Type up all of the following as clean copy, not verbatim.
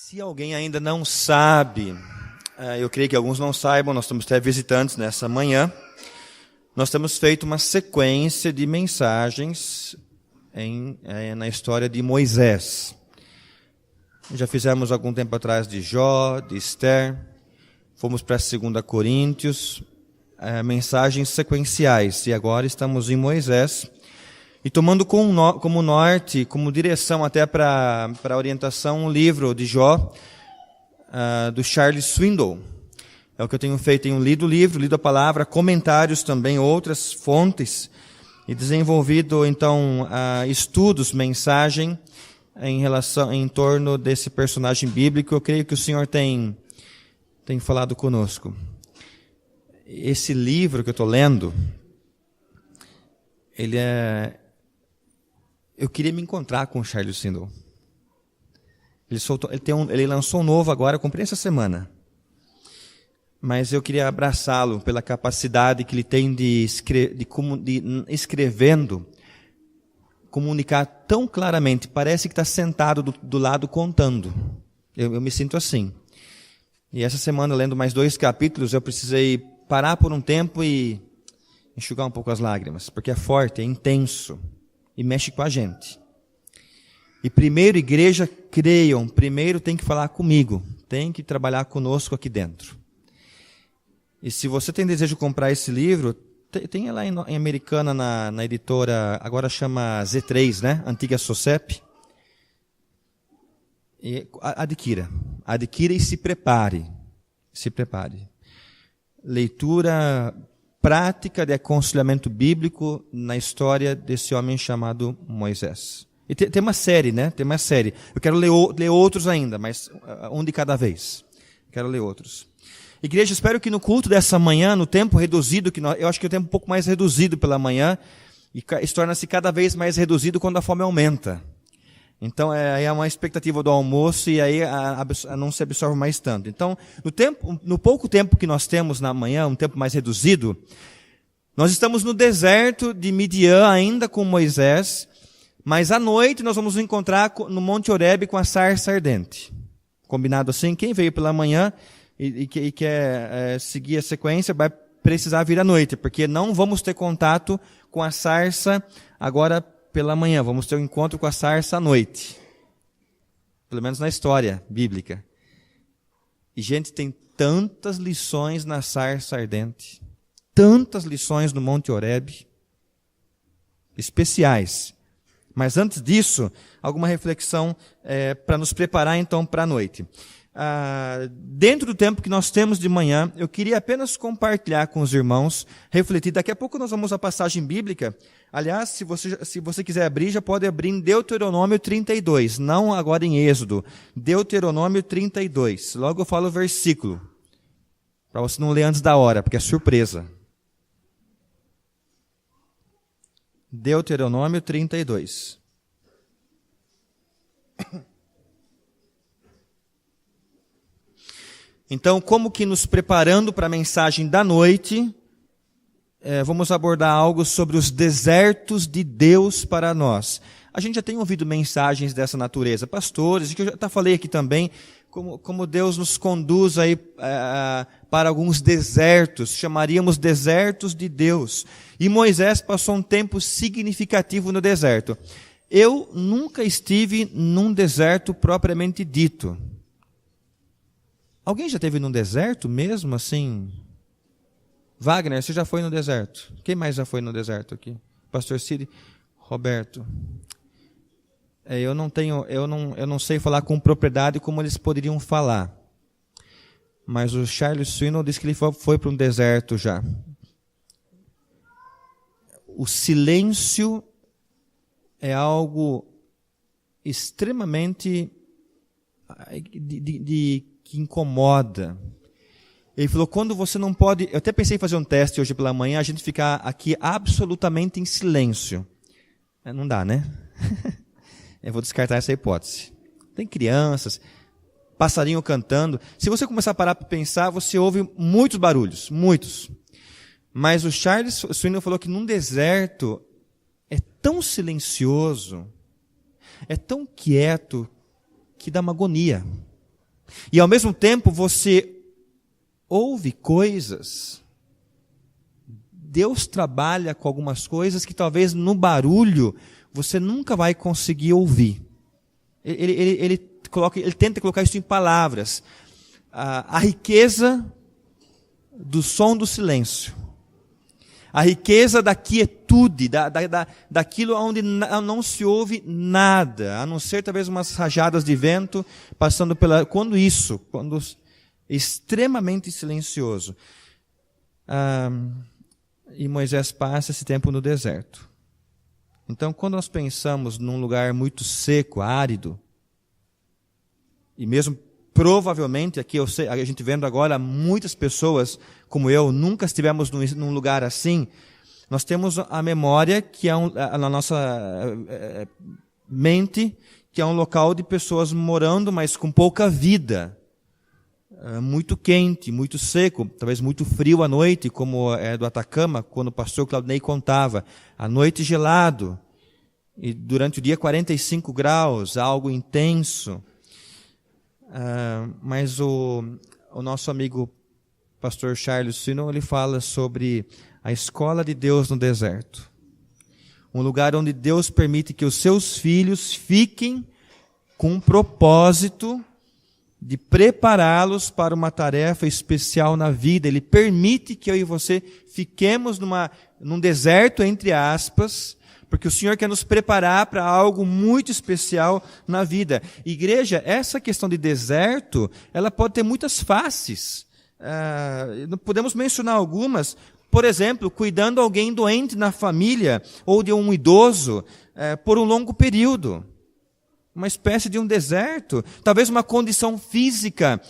Se alguém ainda não sabe, eu creio que alguns não saibam, nós temos até visitantes nessa manhã, nós temos feito uma sequência de mensagens na história de Moisés. Já fizemos algum tempo atrás de Jó, de Esther, fomos para 2 Coríntios, mensagens sequenciais, e agora estamos em Moisés, e tomando como norte, como direção até para orientação, um livro de Jó, do Charles Swindoll. É o que eu tenho feito, tenho lido o livro, lido a palavra, comentários também, outras fontes, e desenvolvido, então, estudos, mensagem, em torno desse personagem bíblico. Eu creio que o Senhor tem falado conosco. Esse livro que eu estou lendo, eu queria me encontrar com o Charles Swindoll. Ele lançou um novo agora, eu comprei essa semana. Mas eu queria abraçá-lo pela capacidade que ele tem de escrevendo, comunicar tão claramente. Parece que está sentado do lado contando. Eu me sinto assim. E essa semana, lendo mais 2 capítulos, eu precisei parar por um tempo e enxugar um pouco as lágrimas, porque é forte, é intenso e mexe com a gente. E primeiro, igreja, creiam, primeiro tem que falar comigo, tem que trabalhar conosco aqui dentro. E se você tem desejo de comprar esse livro, tem lá em Americana, na editora, agora chama Z3, né? Antiga Socep. E adquira e se prepare. Se prepare. Leitura prática de aconselhamento bíblico na história desse homem chamado Moisés. E tem uma série, né? Tem uma série. Eu quero ler outros ainda, mas um de cada vez. Quero ler outros. Igreja, espero que no culto dessa manhã, no tempo reduzido, eu acho que o tempo é um pouco mais reduzido pela manhã, e torna-se cada vez mais reduzido quando a fome aumenta. Então, aí é uma expectativa do almoço, e aí não se absorve mais tanto. Então, no pouco tempo que nós temos na manhã, um tempo mais reduzido, nós estamos no deserto de Midian, ainda com Moisés, mas à noite nós vamos nos encontrar no Monte Horebe com a sarça ardente. Combinado assim? Quem veio pela manhã e quer seguir a sequência vai precisar vir à noite, porque não vamos ter contato com a sarça agora pela manhã, vamos ter um encontro com a sarça à noite. Pelo menos na história bíblica. E, gente, tem tantas lições na sarça ardente, tantas lições no Monte Horebe, especiais. Mas antes disso, alguma reflexão para nos preparar então para a noite. Dentro do tempo que nós temos de manhã, eu queria apenas compartilhar com os irmãos, refletir. Daqui a pouco nós vamos à passagem bíblica. Aliás, se você quiser abrir, já pode abrir em Deuteronômio 32, não agora em Êxodo. Deuteronômio 32. Logo eu falo o versículo, para você não ler antes da hora, porque é surpresa. Deuteronômio 32. Então, como que nos preparando para a mensagem da noite, vamos abordar algo sobre os desertos de Deus para nós. A gente já tem ouvido mensagens dessa natureza, pastores, que eu já falei aqui também, como Deus nos conduz aí para alguns desertos, chamaríamos desertos de Deus. E Moisés passou um tempo significativo no deserto. Eu nunca estive num deserto propriamente dito. Alguém já esteve num deserto mesmo, assim? Wagner, você já foi no deserto? Quem mais já foi no deserto aqui? Pastor Cid? Roberto? Eu não sei falar com propriedade como eles poderiam falar. Mas o Charles Swindoll disse que ele foi para um deserto já. O silêncio é algo extremamente que incomoda. Ele falou, quando você não pode... Eu até pensei em fazer um teste hoje pela manhã, a gente ficar aqui absolutamente em silêncio. Não dá, né? Eu vou descartar essa hipótese. Tem crianças, passarinho cantando. Se você começar a parar para pensar, você ouve muitos barulhos, muitos. Mas o Charles Swindoll falou que num deserto é tão silencioso, é tão quieto, que dá uma agonia. E ao mesmo tempo você ouve coisas. Deus trabalha com algumas coisas que talvez no barulho você nunca vai conseguir ouvir. Ele tenta colocar isso em palavras. A riqueza do som do silêncio. A riqueza da quietude, daquilo onde não se ouve nada, a não ser talvez umas rajadas de vento passando pela... Quando extremamente silencioso. E Moisés passa esse tempo no deserto. Então, quando nós pensamos num lugar muito seco, árido, e mesmo provavelmente, aqui a gente vendo agora, muitas pessoas como eu nunca estivemos num lugar assim, nós temos a memória que é na nossa mente, que é um local de pessoas morando, mas com pouca vida. Muito quente, muito seco, talvez muito frio à noite, como é do Atacama, quando o pastor Claudinei contava. À noite gelado, e durante o dia 45 graus, algo intenso. Mas o nosso amigo pastor Charles Sino, ele fala sobre a escola de Deus no deserto. Um lugar onde Deus permite que os seus filhos fiquem com um propósito de prepará-los para uma tarefa especial na vida. Ele permite que eu e você fiquemos num deserto, entre aspas, porque o Senhor quer nos preparar para algo muito especial na vida. Igreja, essa questão de deserto, ela pode ter muitas faces. Podemos mencionar algumas. Por exemplo, cuidando de alguém doente na família, ou de um idoso, por um longo período. Uma espécie de um deserto, talvez uma condição física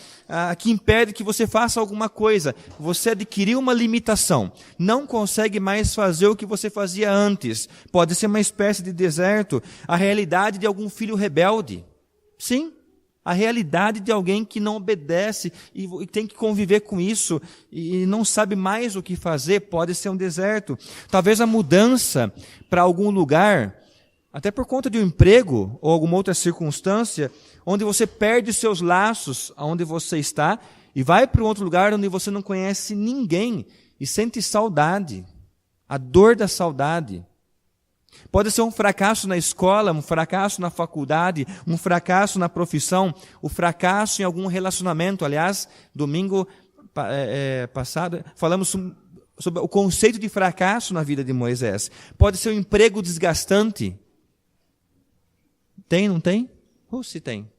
que impede que você faça alguma coisa. Você adquiriu uma limitação, não consegue mais fazer o que você fazia antes. Pode ser uma espécie de deserto, a realidade de algum filho rebelde. Sim, a realidade de alguém que não obedece e tem que conviver com isso e não sabe mais o que fazer, pode ser um deserto. Talvez a mudança para algum lugar, até por conta de um emprego ou alguma outra circunstância, onde você perde seus laços aonde você está e vai para um outro lugar onde você não conhece ninguém e sente saudade, a dor da saudade. Pode ser um fracasso na escola, um fracasso na faculdade, um fracasso na profissão, o fracasso em algum relacionamento. Aliás, domingo passado, falamos sobre o conceito de fracasso na vida de Moisés. Pode ser um emprego desgastante. Tem, não tem? Ou se tem?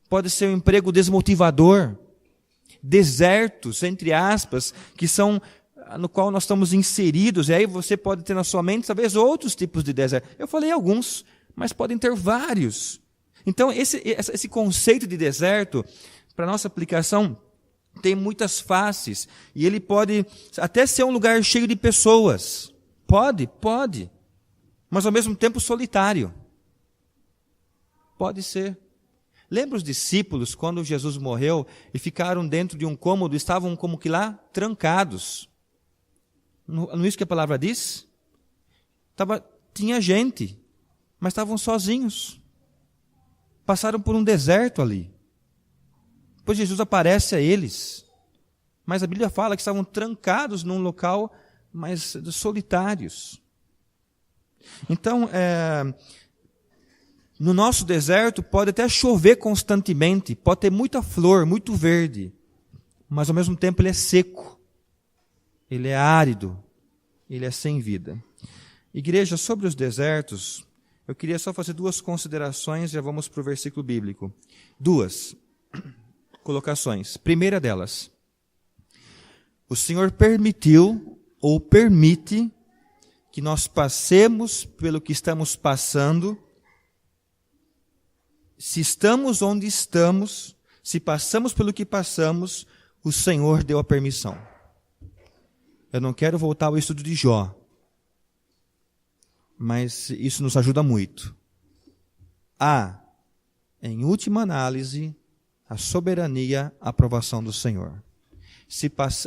Pode ser um emprego desmotivador, desertos, entre aspas, que são no qual nós estamos inseridos, e aí você pode ter na sua mente talvez outros tipos de deserto. Eu falei alguns, mas podem ter vários. Então, esse conceito de deserto, para nossa aplicação, tem muitas faces, e ele pode até ser um lugar cheio de pessoas. Pode, mas ao mesmo tempo solitário. Pode ser. Lembra os discípulos, quando Jesus morreu, e ficaram dentro de um cômodo, estavam como que lá, trancados. Não é isso que a palavra diz? Tinha gente, mas estavam sozinhos. Passaram por um deserto ali. Depois Jesus aparece a eles. Mas a Bíblia fala que estavam trancados num local, mas solitários. Então, no nosso deserto pode até chover constantemente, pode ter muita flor, muito verde, mas ao mesmo tempo ele é seco. Ele é árido, ele é sem vida. Igreja, sobre os desertos, eu queria só fazer duas considerações, já vamos para o versículo bíblico. Duas colocações. Primeira delas, o Senhor permitiu ou permite que nós passemos pelo que estamos passando. Se estamos onde estamos, se passamos pelo que passamos, o Senhor deu a permissão. Eu não quero voltar ao estudo de Jó, mas isso nos ajuda muito. Em última análise, a soberania, a aprovação do Senhor.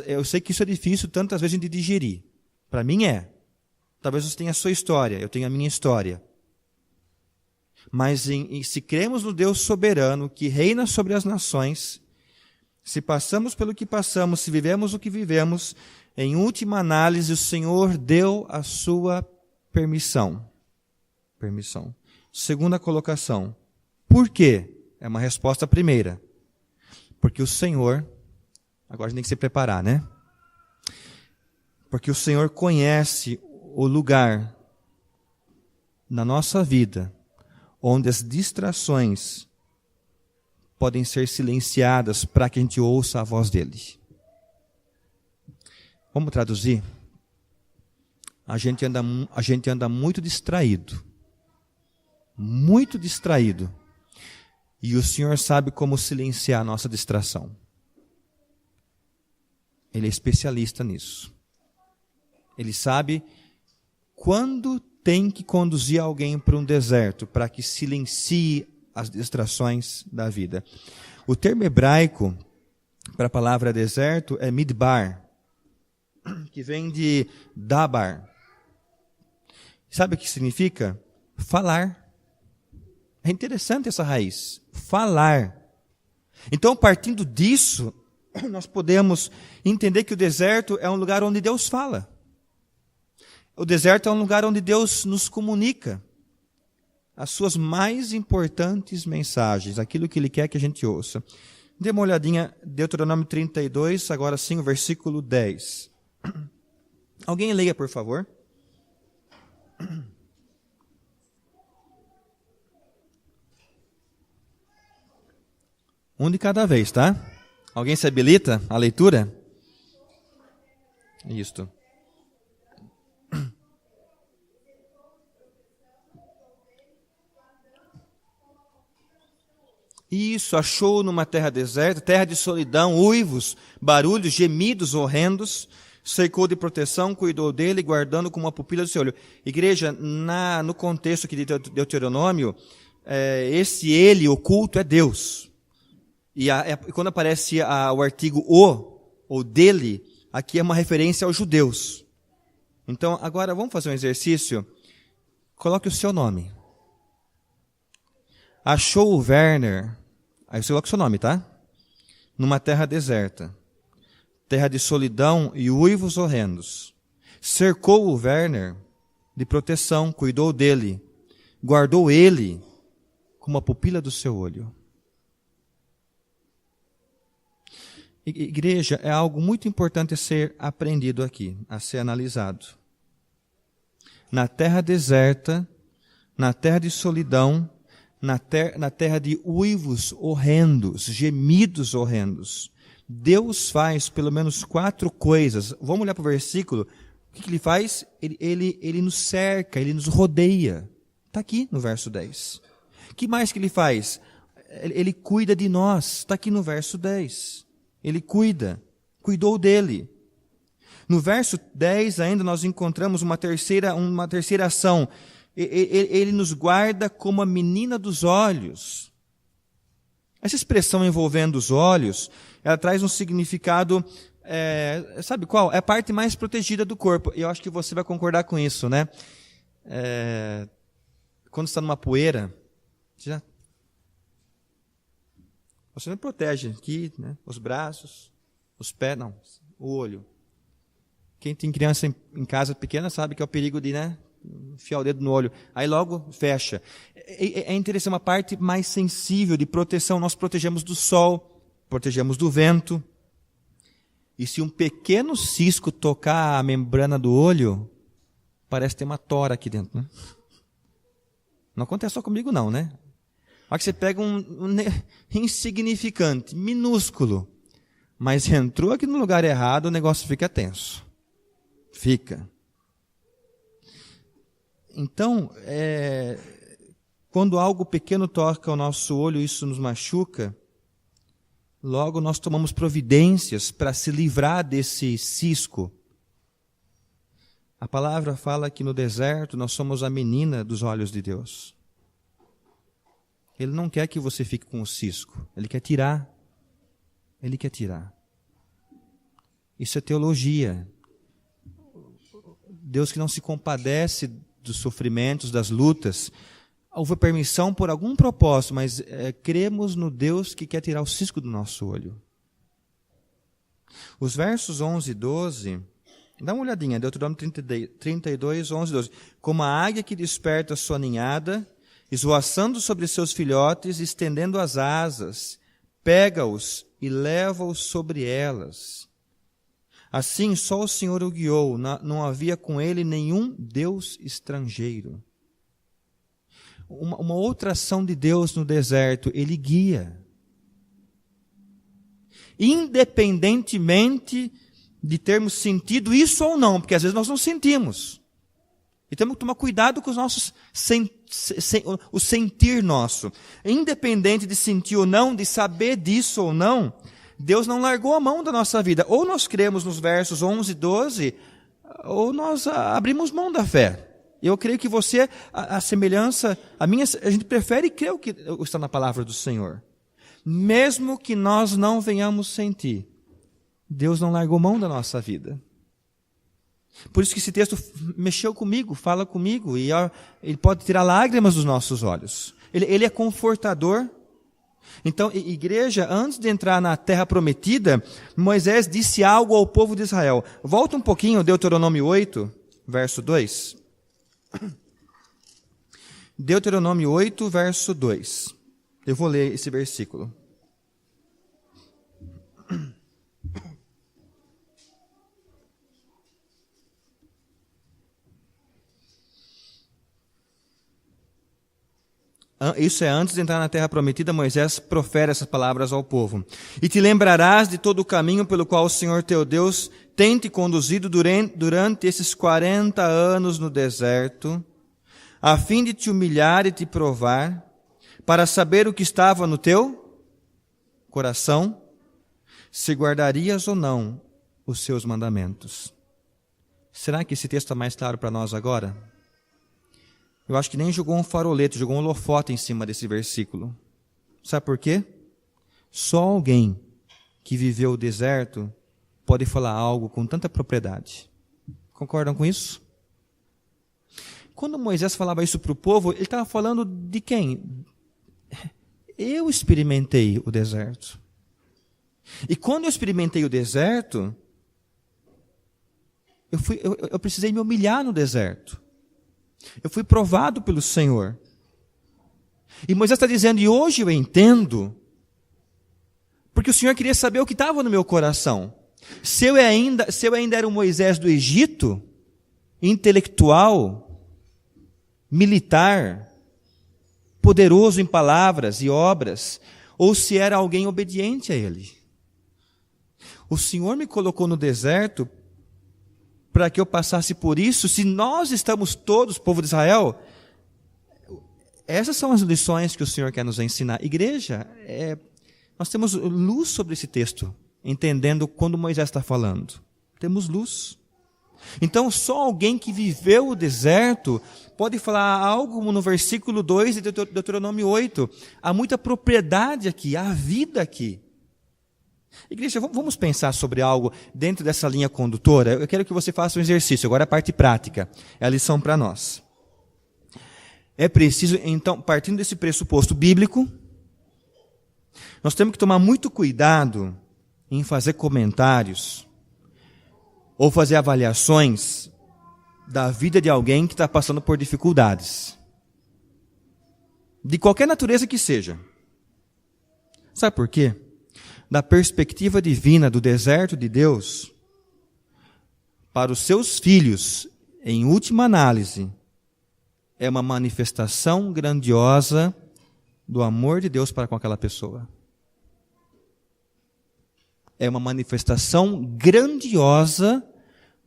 Eu sei que isso é difícil tantas vezes de digerir. Para mim é. Talvez você tenha a sua história, eu tenho a minha história. Mas se cremos no Deus soberano, que reina sobre as nações, se passamos pelo que passamos, se vivemos o que vivemos, em última análise, o Senhor deu a sua permissão. Segunda colocação. Por quê? É uma resposta primeira. Porque o Senhor, agora a gente tem que se preparar, né? Porque o Senhor conhece o lugar na nossa vida onde as distrações podem ser silenciadas para que a gente ouça a voz dele. Vamos traduzir? A gente anda muito distraído. Muito distraído. E o Senhor sabe como silenciar a nossa distração. Ele é especialista nisso. Ele sabe quando tem que conduzir alguém para um deserto, para que silencie as distrações da vida. O termo hebraico para a palavra deserto é midbar, que vem de dabar. Sabe o que significa? Falar. É interessante essa raiz. Falar. Então, partindo disso, nós podemos entender que o deserto é um lugar onde Deus fala. O deserto é um lugar onde Deus nos comunica as suas mais importantes mensagens, aquilo que Ele quer que a gente ouça. Dê uma olhadinha, Deuteronômio 32, agora sim, o versículo 10. Alguém leia, por favor. Um de cada vez, tá? Alguém se habilita à leitura? Isto. Isso, achou numa terra deserta, terra de solidão, uivos, barulhos, gemidos horrendos, cercou de proteção, cuidou dele, guardando com uma pupila do seu olho. Igreja, no contexto aqui de Deuteronômio, esse ele oculto é Deus. E quando aparece o artigo o, ou dele, aqui é uma referência aos judeus. Então, agora vamos fazer um exercício. Coloque o seu nome. Achou o Werner, aí você coloca o seu nome, tá? Numa terra deserta, terra de solidão e uivos horrendos. Cercou o Werner de proteção, cuidou dele, guardou ele com uma pupila do seu olho. Igreja, é algo muito importante a ser aprendido aqui, a ser analisado. Na terra deserta, na terra de solidão, na terra de uivos horrendos, gemidos horrendos, Deus faz pelo menos 4 coisas. Vamos olhar para o versículo. O que ele faz? Ele nos cerca, ele nos rodeia. Está aqui no verso 10. O que mais que ele faz? Ele cuida de nós. Está aqui no verso 10. Ele cuidou dele. No verso 10 ainda nós encontramos uma terceira ação. Ele nos guarda como a menina dos olhos. Essa expressão envolvendo os olhos, ela traz um significado, sabe qual? É a parte mais protegida do corpo. E eu acho que você vai concordar com isso, né? Quando está numa poeira, você não protege aqui, né? Os braços, os pés, não, o olho. Quem tem criança em casa pequena sabe que é o perigo de, né, enfiar o dedo no olho. Aí logo fecha. É interessante, uma parte mais sensível de proteção. Nós protegemos do sol, protegemos do vento. E se um pequeno cisco tocar a membrana do olho, parece ter uma tora aqui dentro, né? Não acontece só comigo não, né? Olha que você pega um insignificante, minúsculo, mas entrou aqui no lugar errado, o negócio fica tenso. Fica. Então, quando algo pequeno toca o nosso olho, isso nos machuca, logo nós tomamos providências para se livrar desse cisco. A palavra fala que no deserto nós somos a menina dos olhos de Deus. Ele não quer que você fique com o cisco. Ele quer tirar. Ele quer tirar. Isso é teologia. Deus que não se compadece dos sofrimentos, das lutas. houve permissão por algum propósito, mas cremos no Deus que quer tirar o cisco do nosso olho. Os versos 11 e 12, dá uma olhadinha, Deuteronômio 32, 11 e 12. Como a águia que desperta sua ninhada, esvoaçando sobre seus filhotes, estendendo as asas, pega-os e leva-os sobre elas. Assim, só o Senhor o guiou, não havia com ele nenhum Deus estrangeiro. Uma outra ação de Deus no deserto, ele guia. Independentemente de termos sentido isso ou não, porque às vezes nós não sentimos. E temos que tomar cuidado com os nossos o sentir nosso. Independente de sentir ou não, de saber disso ou não, Deus não largou a mão da nossa vida. Ou nós cremos nos versos 11 e 12, ou nós abrimos mão da fé. Eu creio que você, a semelhança, a gente prefere crer o que está na palavra do Senhor. Mesmo que nós não venhamos sentir, Deus não largou mão da nossa vida. Por isso que esse texto mexeu comigo, fala comigo, e ele pode tirar lágrimas dos nossos olhos. Ele é confortador. Então, igreja, antes de entrar na terra prometida, Moisés disse algo ao povo de Israel. Volta um pouquinho, Deuteronômio 8, verso 2. Deuteronômio 8, verso 2. Eu vou ler esse versículo. Isso é antes de entrar na terra prometida, Moisés profere essas palavras ao povo. E te lembrarás de todo o caminho pelo qual o Senhor teu Deus tem te conduzido durante esses 40 anos no deserto, a fim de te humilhar e te provar, para saber o que estava no teu coração, se guardarias ou não os seus mandamentos. Será que esse texto está mais claro para nós agora? Eu acho que nem jogou um farolete, jogou um holofote em cima desse versículo. Sabe por quê? Só alguém que viveu o deserto pode falar algo com tanta propriedade. Concordam com isso? Quando Moisés falava isso para o povo, ele estava falando de quem? Eu experimentei o deserto. E quando eu experimentei o deserto, eu precisei me humilhar no deserto. Eu fui provado pelo Senhor. E Moisés está dizendo, e hoje eu entendo, porque o Senhor queria saber o que estava no meu coração. Se eu ainda era o Moisés do Egito, intelectual, militar, poderoso em palavras e obras, ou se era alguém obediente a Ele. O Senhor me colocou no deserto para que eu passasse por isso. Se nós estamos todos, povo de Israel, essas são as lições que o Senhor quer nos ensinar. Igreja, nós temos luz sobre esse texto, entendendo quando Moisés está falando. Temos luz. Então, só alguém que viveu o deserto pode falar algo como no versículo 2 de Deuteronômio 8. Há muita propriedade aqui, há vida aqui. Igreja, vamos pensar sobre algo dentro dessa linha condutora. Eu quero que você faça um exercício. Agora a parte prática. É a lição para nós. É preciso, então, partindo desse pressuposto bíblico, nós temos que tomar muito cuidado em fazer comentários ou fazer avaliações da vida de alguém que está passando por dificuldades. De qualquer natureza que seja. Sabe por quê? Da perspectiva divina do deserto de Deus, para os seus filhos, em última análise, é uma manifestação grandiosa do amor de Deus para com aquela pessoa. É uma manifestação grandiosa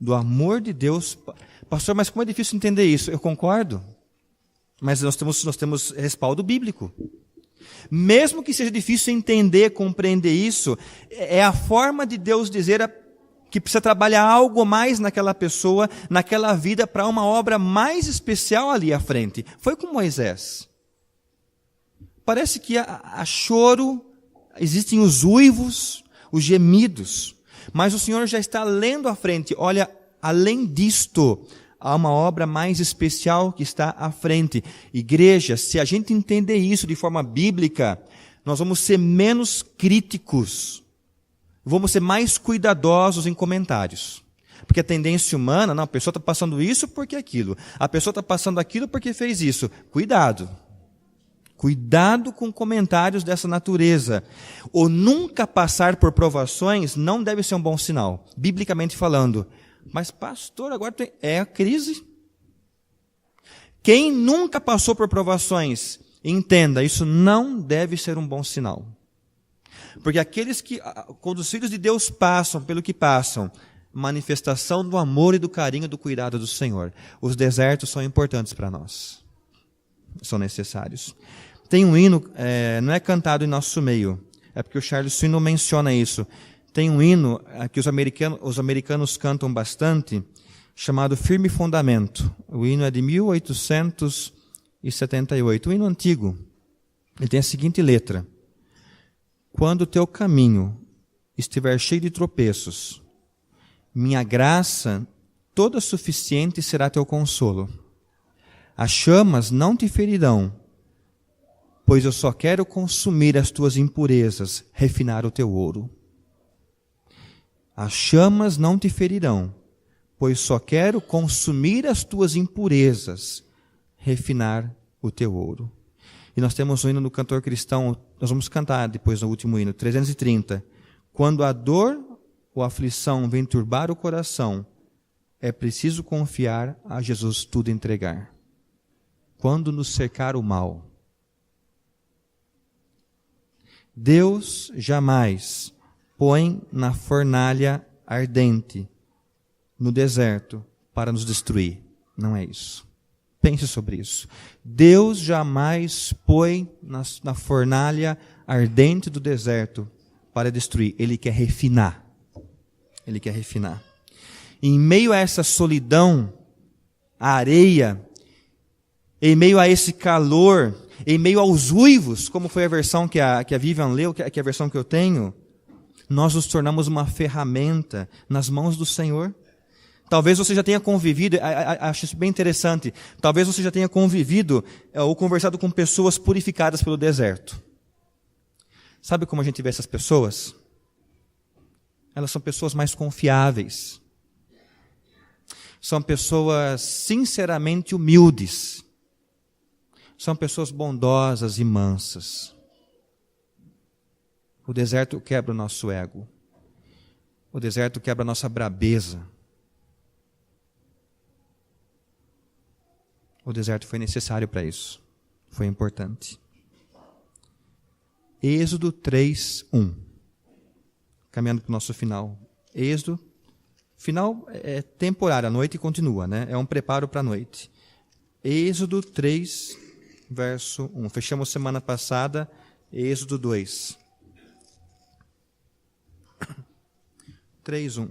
do amor de Deus. Pastor, mas como é difícil entender isso? Eu concordo, mas nós temos respaldo bíblico. Mesmo que seja difícil entender, compreender isso, é a forma de Deus dizer que precisa trabalhar algo mais naquela pessoa, naquela vida, para uma obra mais especial ali à frente. Foi com Moisés. Parece que há choro, existem os uivos, os gemidos, mas o Senhor já está lendo à frente. Olha, além disto, há uma obra mais especial que está à frente. Igreja, se a gente entender isso de forma bíblica, nós vamos ser menos críticos. Vamos ser mais cuidadosos em comentários. Porque a tendência humana, não, a pessoa está passando isso porque aquilo. A pessoa está passando aquilo porque fez isso. Cuidado. Cuidado com comentários dessa natureza. O nunca passar por provações não deve ser um bom sinal, biblicamente falando. Mas, pastor, agora é a crise. Quem nunca passou por provações, entenda, isso não deve ser um bom sinal. Porque aqueles que, quando os filhos de Deus passam pelo que passam, manifestação do amor e do carinho, do cuidado do Senhor. Os desertos são importantes para nós. São necessários. Tem um hino, não é cantado em nosso meio, é porque o Charles Swindoll menciona isso. Tem um hino que os americanos cantam bastante, chamado Firme Fundamento. O hino é de 1878, um hino antigo. Ele tem a seguinte letra: quando o teu caminho estiver cheio de tropeços, minha graça toda suficiente será teu consolo. As chamas não te ferirão, pois eu só quero consumir as tuas impurezas, refinar o teu ouro. As chamas não te ferirão, pois só quero consumir as tuas impurezas, refinar o teu ouro. E nós temos um hino do cantor cristão, nós vamos cantar depois no último hino, 330. Quando a dor ou a aflição vem turbar o coração, é preciso confiar a Jesus tudo entregar. Quando nos cercar o mal, Deus jamais põe na fornalha ardente, no deserto, para nos destruir. Não é isso. Pense sobre isso. Deus jamais põe na fornalha ardente do deserto para destruir. Ele quer refinar. Ele quer refinar. Em meio a essa solidão, a areia, em meio a esse calor, em meio aos uivos, como foi a versão que a Vivian leu, que é a versão que eu tenho, nós nos tornamos uma ferramenta nas mãos do Senhor. Talvez você já tenha convivido, acho isso bem interessante, talvez você já tenha convivido ou conversado com pessoas purificadas pelo deserto. Sabe como a gente vê essas pessoas? Elas são pessoas mais confiáveis. São pessoas sinceramente humildes. São pessoas bondosas e mansas. O deserto quebra o nosso ego. O deserto quebra a nossa brabeza. O deserto foi necessário para isso. Foi importante. Êxodo 3:1. Caminhando para o nosso final. Êxodo, final é temporário, a noite continua, né? É um preparo para a noite. Êxodo 3, verso 1. Fechamos semana passada, Êxodo 2. 3:1.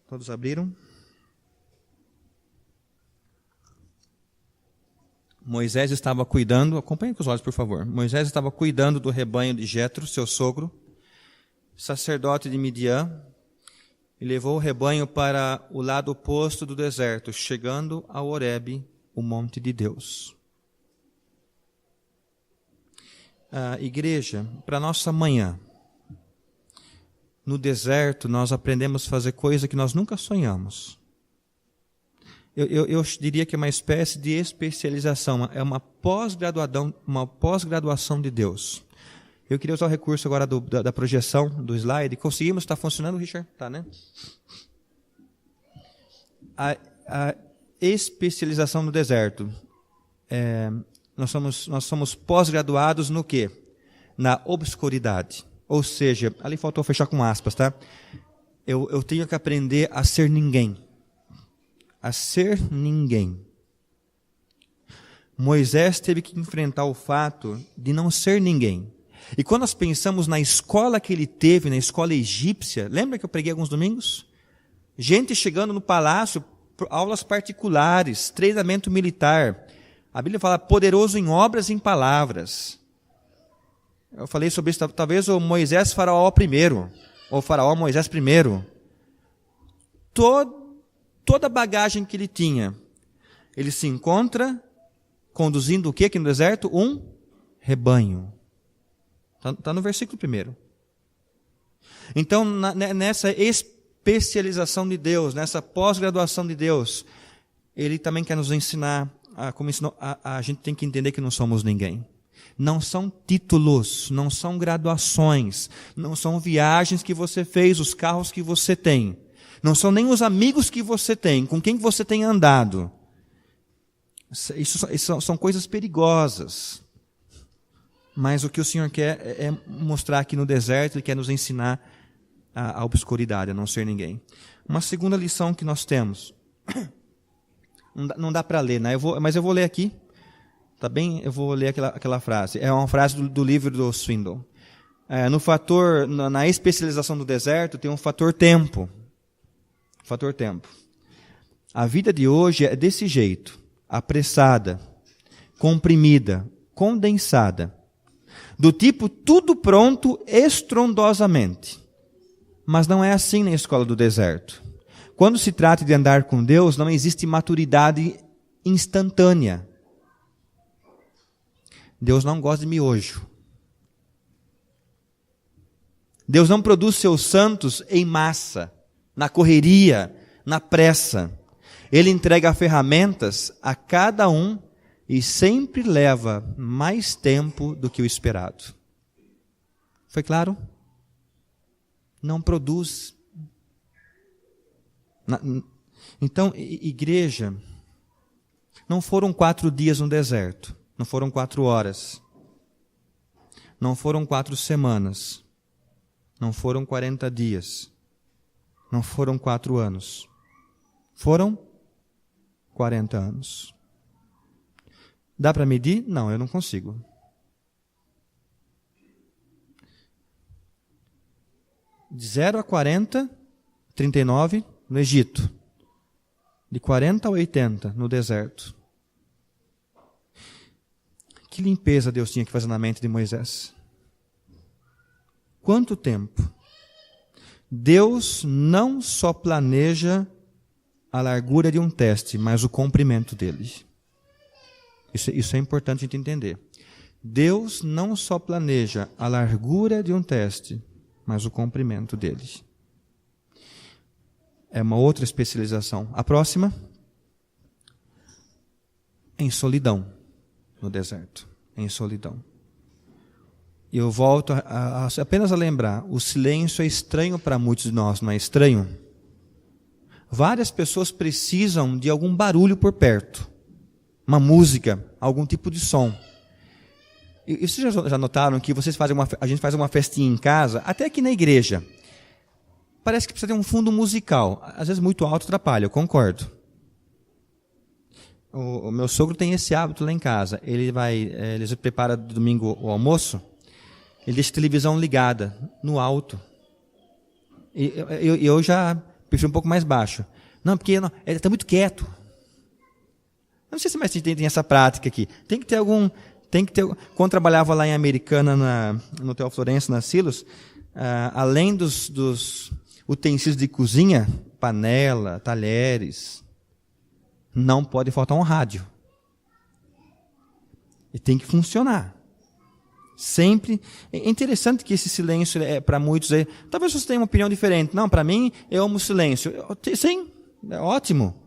Todos abriram? Moisés estava cuidando, acompanhe com os olhos, por favor. Moisés estava cuidando do rebanho de Jetro, seu sogro, sacerdote de Midian, e levou o rebanho para o lado oposto do deserto, chegando a Horebe, o monte de Deus. Igreja, para nossa manhã, no deserto nós aprendemos a fazer coisa que nós nunca sonhamos. Eu diria que é uma espécie de especialização, é uma pós-graduação de Deus. Eu queria usar o recurso agora da projeção do slide. Conseguimos? Está funcionando, Richard? Tá, né? A especialização no deserto. Nós somos pós-graduados no quê? Na obscuridade. Ou seja, ali faltou fechar com aspas, tá? Eu tenho que aprender a ser ninguém. A ser ninguém. Moisés teve que enfrentar o fato de não ser ninguém. E quando nós pensamos na escola que ele teve, na escola egípcia, lembra que eu preguei alguns domingos? Gente chegando no palácio, aulas particulares, treinamento militar. A Bíblia fala poderoso em obras e em palavras. Eu falei sobre isso, talvez o Moisés faraó primeiro. o faraó Moisés primeiro, toda a bagagem que ele tinha, ele se encontra conduzindo o que aqui no deserto? Um rebanho. Está no versículo 1. Então, nessa especialização de Deus, nessa pós-graduação de Deus, Ele também quer nos ensinar, como ensinou, a gente tem que entender que não somos ninguém. Não são títulos, não são graduações, não são viagens que você fez, os carros que você tem. Não são nem os amigos que você tem, com quem você tem andado. Isso são coisas perigosas. Mas o que o Senhor quer é mostrar aqui no deserto, Ele quer nos ensinar a obscuridade, a não ser ninguém. Uma segunda lição que nós temos. Não dá para ler, né? Mas eu vou ler aqui. Tá bem? Eu vou ler aquela frase. É uma frase do livro do Swindoll. Na especialização do deserto, tem um fator tempo. Fator tempo. A vida de hoje é desse jeito. Apressada, comprimida, condensada. Do tipo tudo pronto estrondosamente. Mas não é assim na escola do deserto. Quando se trata de andar com Deus, não existe maturidade instantânea. Deus não gosta de miojo. Deus não produz seus santos em massa, na correria, na pressa. Ele entrega ferramentas a cada um e sempre leva mais tempo do que o esperado. Foi claro? Não produz. Então, igreja, não foram 4 dias no deserto. Não foram 4 horas. Não foram 4 semanas. Não foram 40 dias. Não foram 4 anos. Foram 40 anos. Dá para medir? Não, eu não consigo. De 0 a 40, 39 no Egito. De 40 a 80 no deserto. Que limpeza Deus tinha que fazer na mente de Moisés. Quanto tempo? Deus não só planeja a largura de um teste, mas o comprimento dele. Isso é importante a gente entender. Deus não só planeja a largura de um teste, mas o comprimento dele. É uma outra especialização. A próxima? Em solidão. No deserto, em solidão. E eu volto apenas a lembrar, o silêncio é estranho para muitos de nós, não é estranho? Várias pessoas precisam de algum barulho por perto. Uma música, algum tipo de som. E vocês já notaram que a gente faz uma festinha em casa, até aqui na igreja. Parece que precisa ter um fundo musical. Às vezes muito alto atrapalha, eu concordo. O meu sogro tem esse hábito lá em casa. Ele prepara domingo o almoço, ele deixa a televisão ligada, no alto. E eu já prefiro um pouco mais baixo. Não, porque ele está muito quieto. Não sei se mais tem essa prática aqui. Tem que ter. Quando trabalhava lá em Americana, no Hotel Florença, na Silos, além dos utensílios de cozinha, panela, talheres, não pode faltar um rádio. E tem que funcionar. Sempre. É interessante que esse silêncio, para muitos, talvez você tenha uma opinião diferente. Não, para mim, eu amo o silêncio. Sim, é ótimo.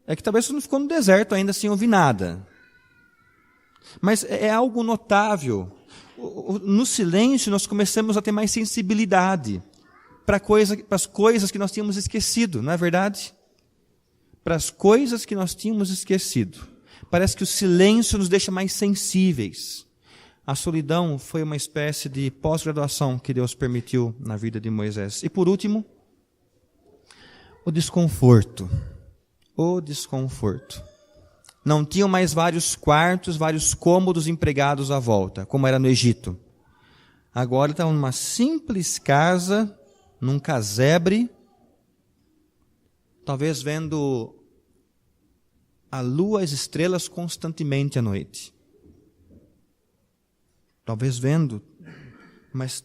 É que talvez você não ficou no deserto ainda sem ouvir nada. Mas é algo notável. No silêncio, nós começamos a ter mais sensibilidade para as coisas que nós tínhamos esquecido, não é verdade? Para as coisas que nós tínhamos esquecido. Parece que o silêncio nos deixa mais sensíveis. A solidão foi uma espécie de pós-graduação que Deus permitiu na vida de Moisés. E por último, o desconforto. O desconforto. Não tinham mais vários quartos, vários cômodos empregados à volta, como era no Egito. Agora estavam numa simples casa, num casebre, talvez vendo a lua e as estrelas constantemente à noite. Talvez vendo, mas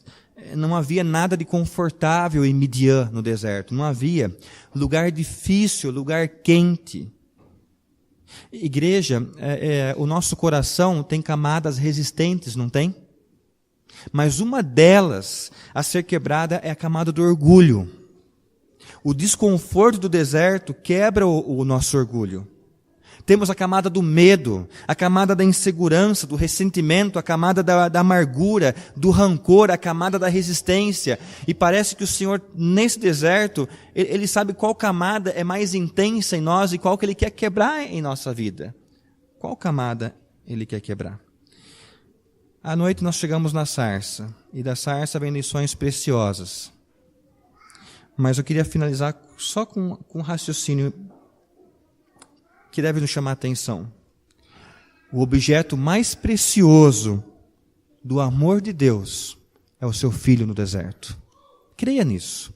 não havia nada de confortável em Midian, no deserto. Não havia lugar difícil, lugar quente. Igreja, o nosso coração tem camadas resistentes, não tem? Mas uma delas a ser quebrada é a camada do orgulho. O desconforto do deserto quebra o nosso orgulho. Temos a camada do medo, a camada da insegurança, do ressentimento, a camada da amargura, do rancor, a camada da resistência. E parece que o Senhor, nesse deserto, Ele sabe qual camada é mais intensa em nós e qual que Ele quer quebrar em nossa vida. Qual camada Ele quer quebrar? À noite nós chegamos na sarça, e da sarça vem lições preciosas. Mas eu queria finalizar só com um raciocínio que deve nos chamar a atenção. O objeto mais precioso do amor de Deus é o seu filho no deserto. Creia nisso.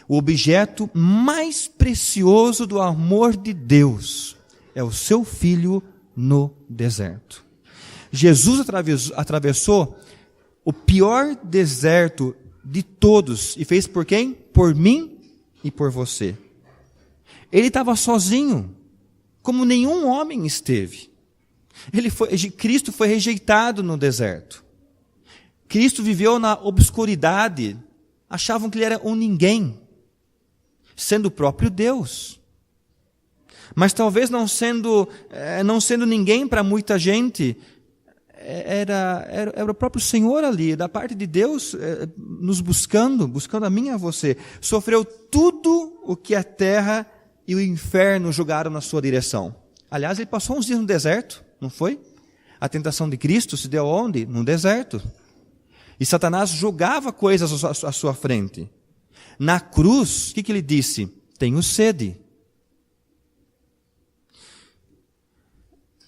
O objeto mais precioso do amor de Deus é o seu filho no deserto. Jesus atravessou o pior deserto de todos e fez por quem? Por mim e por você. Ele estava sozinho, como nenhum homem esteve. Cristo foi rejeitado no deserto. Cristo viveu na obscuridade. Achavam que ele era um ninguém, sendo o próprio Deus. Mas talvez não sendo ninguém para muita gente, era o próprio Senhor ali, da parte de Deus, nos buscando a mim e a você. Sofreu tudo o que a terra e o inferno jogaram na sua direção. Aliás, ele passou uns dias no deserto, não foi? A tentação de Cristo se deu onde? No deserto. E Satanás jogava coisas à sua frente. Na cruz, o que ele disse? Tenho sede.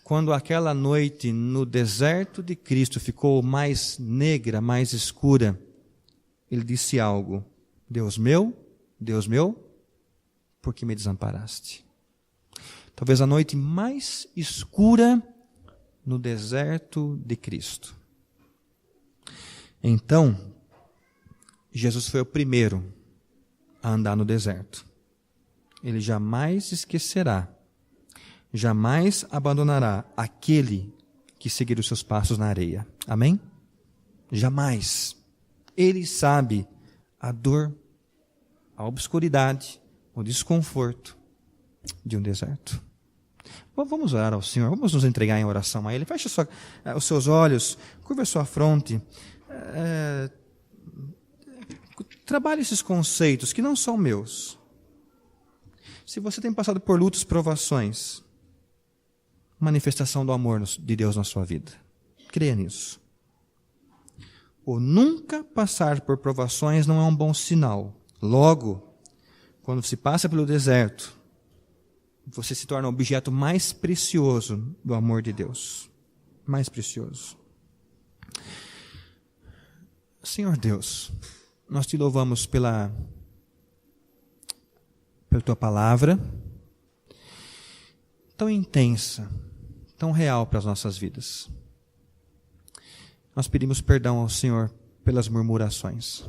Quando aquela noite no deserto de Cristo ficou mais negra, mais escura, ele disse algo: Deus meu, por que me desamparaste? Talvez a noite mais escura no deserto de Cristo. Então, Jesus foi o primeiro a andar no deserto. Ele jamais esquecerá, jamais abandonará aquele que seguir os seus passos na areia. Amém? Jamais. Ele sabe a dor, a obscuridade, o desconforto de um deserto. Vamos orar ao Senhor, vamos nos entregar em oração a Ele. Feche os seus olhos, curva a sua fronte. Trabalhe esses conceitos que não são meus. Se você tem passado por lutas, provações, manifestação do amor de Deus na sua vida. Creia nisso. O nunca passar por provações não é um bom sinal. Logo, quando se passa pelo deserto, você se torna o objeto mais precioso do amor de Deus. Mais precioso. Senhor Deus, nós te louvamos pela tua palavra, tão intensa, tão real para as nossas vidas. Nós pedimos perdão ao Senhor pelas murmurações.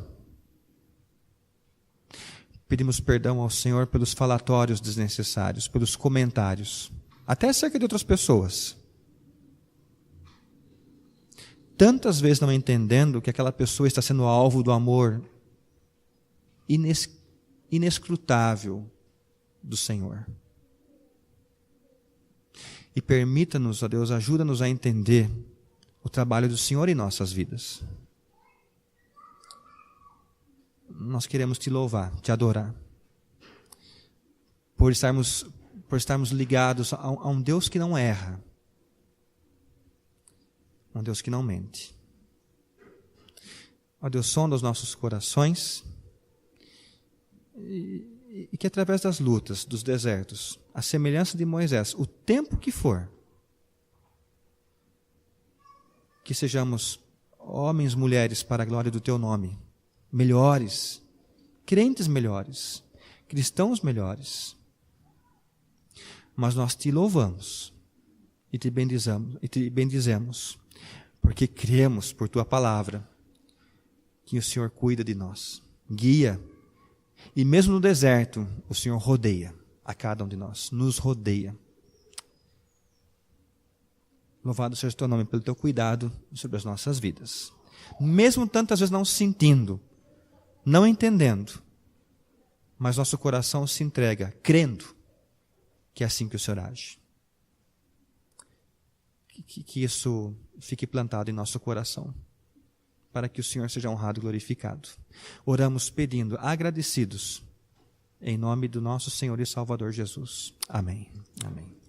Pedimos perdão ao Senhor pelos falatórios desnecessários, pelos comentários, até acerca de outras pessoas. Tantas vezes não entendendo que aquela pessoa está sendo alvo do amor inescrutável do Senhor. E permita-nos, ó Deus, ajuda-nos a entender o trabalho do Senhor em nossas vidas. Nós queremos te louvar, te adorar, por estarmos ligados a um Deus que não erra, um Deus que não mente. Ó Deus, sonda os nossos corações e que através das lutas, dos desertos, a semelhança de Moisés, o tempo que for, que sejamos homens, mulheres para a glória do teu nome, melhores, crentes melhores, cristãos melhores. Mas nós te louvamos e te bendizemos, porque cremos por tua palavra que o Senhor cuida de nós, guia. E mesmo no deserto, o Senhor rodeia a cada um de nós, nos rodeia. Louvado seja o teu nome pelo teu cuidado sobre as nossas vidas. Mesmo tantas vezes não sentindo, não entendendo, mas nosso coração se entrega, crendo que é assim que o Senhor age. Que isso fique plantado em nosso coração, para que o Senhor seja honrado e glorificado. Oramos pedindo, agradecidos, em nome do nosso Senhor e Salvador Jesus. Amém. Amém.